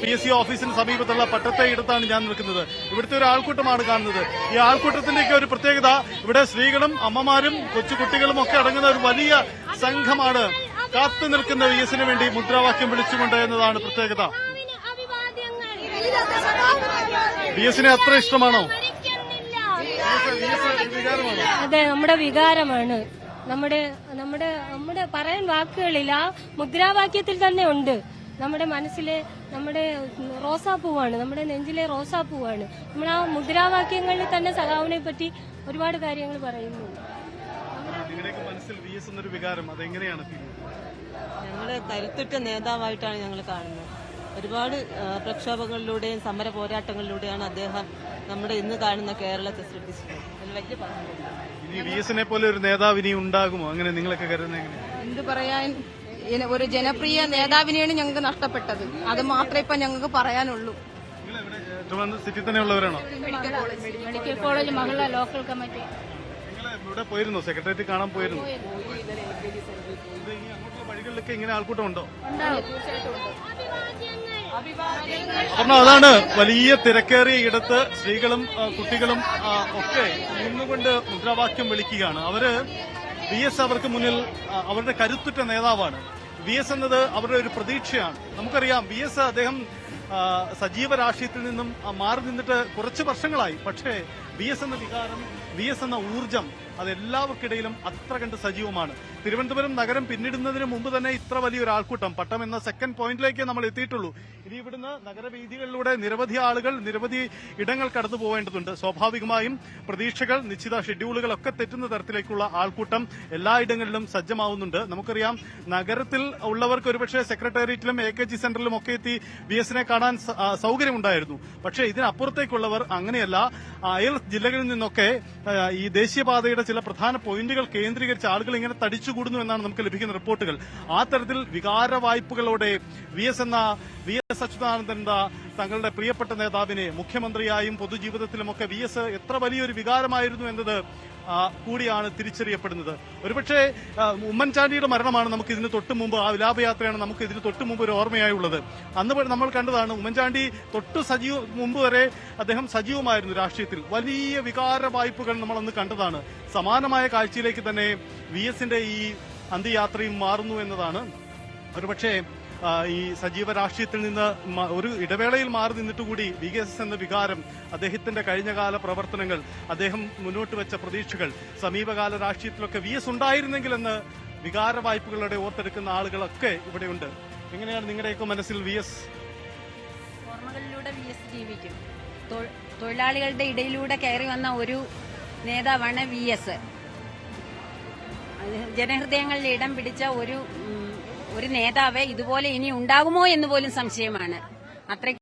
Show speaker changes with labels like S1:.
S1: PSC ഓഫീസിന് സമീപത്തുള്ള പട്ടത്തെ ഇടത്താണ് ഞാൻ നിൽക്കുന്നത്. ഇവിടുത്തെ ഒരു ആൾക്കൂട്ടമാണ് കാണുന്നത്. ഈ ആൾക്കൂട്ടത്തിന്റെയൊക്കെ ഒരു പ്രത്യേകത, ഇവിടെ സ്ത്രീകളും അമ്മമാരും കൊച്ചുകുട്ടികളും ഒക്കെ അടങ്ങുന്ന ഒരു വലിയ സംഘമാണ് കാത്തു നിൽക്കുന്ന VS-ന് വേണ്ടി മുദ്രാവാക്യം വിളിച്ചുകൊണ്ട് എന്നതാണ് പ്രത്യേകത. VS-നെ അത്ര ഇഷ്ടമാണോ?
S2: അതെ, നമ്മുടെ വികാരമാണ്. നമ്മുടെ പറയാൻ വാക്കുകളില്ല, മുദ്രാവാക്യത്തിൽ തന്നെ ഉണ്ട്. നമ്മുടെ മനസ്സിലെ നമ്മുടെ റോസാപ്പൂവാണ്, നമ്മുടെ നെഞ്ചിലെ റോസാപ്പൂവാണ്. നമ്മൾ ആ മുദ്രാവാക്യങ്ങളിൽ തന്നെ സഖാവിനെ പറ്റി ഒരുപാട് കാര്യങ്ങൾ പറയുന്നു.
S3: ഞങ്ങള് കരുത്തുറ്റ നേതാവായിട്ടാണ് ഞങ്ങൾ കാണുന്നത്. ഒരുപാട് പ്രക്ഷോഭങ്ങളിലൂടെയും സമര പോരാട്ടങ്ങളിലൂടെയാണ് അദ്ദേഹം നമ്മുടെ ഇന്ന് കാണുന്ന കേരളത്തെ സൃഷ്ടിച്ചത്. വലിയ
S1: VS-നെ പോലെ ഒരു നേതാവ് ഇനി ഉണ്ടാകുമോ? അങ്ങനെ നിങ്ങളൊക്കെ കരുതുന്നത്?
S4: എന്ത് പറയാൻ, ഒരു ജനപ്രിയ നേതാവിനെയാണ് ഞങ്ങൾക്ക് നഷ്ടപ്പെട്ടത്. അത് മാത്രമേ ഇപ്പൊ ഞങ്ങൾക്ക് പറയാനുള്ളൂ.
S1: സിറ്റി തന്നെ ഉള്ളവരാണോ?
S2: മെഡിക്കൽ കോളേജ് മഹിളാ ലോക്കൽ കമ്മിറ്റി.
S1: ഇവിടെ പോയിരുന്നോ? സെക്രട്ടേറിയറ്റ് കാണാൻ പോയിരുന്നു? അങ്ങോട്ടുള്ള വഴികളിലൊക്കെ ഇങ്ങനെ ആൾക്കൂട്ടം ഉണ്ടോ? അതാണ് വലിയ തിരക്കേറിയ ഇടത്ത് സ്ത്രീകളും കുട്ടികളും ഒക്കെ നിന്നുകൊണ്ട് മുദ്രാവാക്യം വിളിക്കുകയാണ്. അവര് VS അവർക്ക് മുന്നിൽ അവരുടെ കരുത്തുറ്റ നേതാവാണ്. VS എന്നത് അവരുടെ ഒരു പ്രതീക്ഷയാണ്. നമുക്കറിയാം VS അദ്ദേഹം സജീവ രാഷ്ട്രീയത്തിൽ നിന്നും മാറി നിന്നിട്ട് കുറച്ച് വർഷങ്ങളായി. പക്ഷേ VS എന്ന വികാരം, VS എന്ന ഊർജം അതെല്ലാവർക്കിടയിലും അത്ര കണ്ട് സജീവമാണ്. തിരുവനന്തപുരം നഗരം പിന്നിടുന്നതിന് മുമ്പ് തന്നെ ഇത്ര വലിയൊരു ആൾക്കൂട്ടം, പട്ടം എന്ന സെക്കൻഡ് പോയിന്റിലേക്ക് നമ്മൾ എത്തിയിട്ടുള്ളൂ. ഇനി ഇവിടുന്ന് നഗരവീഥികളിലൂടെ നിരവധി ആളുകൾ നിരവധി ഇടങ്ങൾ കടന്നു പോവേണ്ടതുണ്ട്. സ്വാഭാവികമായും പ്രതീക്ഷകൾ, നിശ്ചിത ഷെഡ്യൂളുകളൊക്കെ തെറ്റുന്ന തരത്തിലേക്കുള്ള ആൾക്കൂട്ടം എല്ലായിടങ്ങളിലും സജ്ജമാവുന്നുണ്ട്. നമുക്കറിയാം നഗരത്തിൽ ഉള്ളവർക്ക് ഒരുപക്ഷെ സെക്രട്ടേറിയറ്റിലും AKG സെന്ററിലും ഒക്കെ എത്തി VS-നെ കാണാൻ സൌകര്യമുണ്ടായിരുന്നു. പക്ഷേ ഇതിനപ്പുറത്തേക്കുള്ളവർ അങ്ങനെയല്ല. അയൽ ജില്ലകളിൽ നിന്നൊക്കെ ഈ ദേശീയപാതയുടെ ചില പ്രധാന പോയിന്റുകൾ കേന്ദ്രീകരിച്ച് ആളുകൾ ഇങ്ങനെ തടിച്ചുകൂടുന്നു എന്നാണ് നമുക്ക് ലഭിക്കുന്ന റിപ്പോർട്ടുകൾ. ആ തരത്തിൽ വികാര വായ്പകളോടെ VS അച്യുതാനന്ദൻ തങ്ങളുടെ പ്രിയപ്പെട്ട നേതാവിനെ മുഖ്യമന്ത്രിയായും പൊതുജീവിതത്തിലുമൊക്കെ VS എത്ര വലിയൊരു വികാരമായിരുന്നു എന്നത് കൂടിയാണ് തിരിച്ചറിയപ്പെടുന്നത്. ഒരുപക്ഷെ ഉമ്മൻചാണ്ടിയുടെ മരണമാണ് നമുക്ക് ഇതിന് തൊട്ട് മുമ്പ്, ആ വിലാപയാത്രയാണ് നമുക്ക് ഇതിന് തൊട്ട് മുമ്പ് ഒരു ഓർമ്മയായുള്ളത്. അന്ന് നമ്മൾ കണ്ടതാണ് ഉമ്മൻചാണ്ടി മുമ്പ് വരെ അദ്ദേഹം സജീവമായിരുന്നു രാഷ്ട്രീയത്തിൽ. വലിയ വികാര വായ്പകൾ നമ്മൾ അന്ന് കണ്ടതാണ്. സമാനമായ കാഴ്ചയിലേക്ക് തന്നെ VS-ന്റെ ഈ അന്ത്യയാത്രയും മാറുന്നു എന്നതാണ്. ഒരുപക്ഷെ ഈ സജീവ രാഷ്ട്രീയത്തിൽ നിന്ന് ഒരു ഇടവേളയിൽ മാറി നിന്നിട്ടുകൂടി VS എന്ന വികാരം, അദ്ദേഹത്തിന്റെ കഴിഞ്ഞകാല പ്രവർത്തനങ്ങൾ, അദ്ദേഹം മുന്നോട്ട് വെച്ച പ്രതീക്ഷകൾ, സമീപകാല രാഷ്ട്രീയത്തിലൊക്കെ VS ഉണ്ടായിരുന്നെങ്കിൽ എന്ന് വികാര വായ്പകളുടെ ഓർത്തെടുക്കുന്ന ആളുകളൊക്കെ ഇവിടെയുണ്ട്. എങ്ങനെയാണ് നിങ്ങളുടെയൊക്കെ മനസ്സിൽ VS?
S5: ഓർമ്മകളിലൂടെ VS ജീവിക്കും. തൊഴിലാളികളുടെ ഇടയിലൂടെ കയറി വന്ന ഒരു നേതാവാണ് VS. ജനഹൃദയങ്ങളിൽ ഇടം പിടിച്ച ഒരു നേതാവ് ഇതുപോലെ ഇനി ഉണ്ടാകുമോ എന്ന് പോലും സംശയമാണ്. അത്ര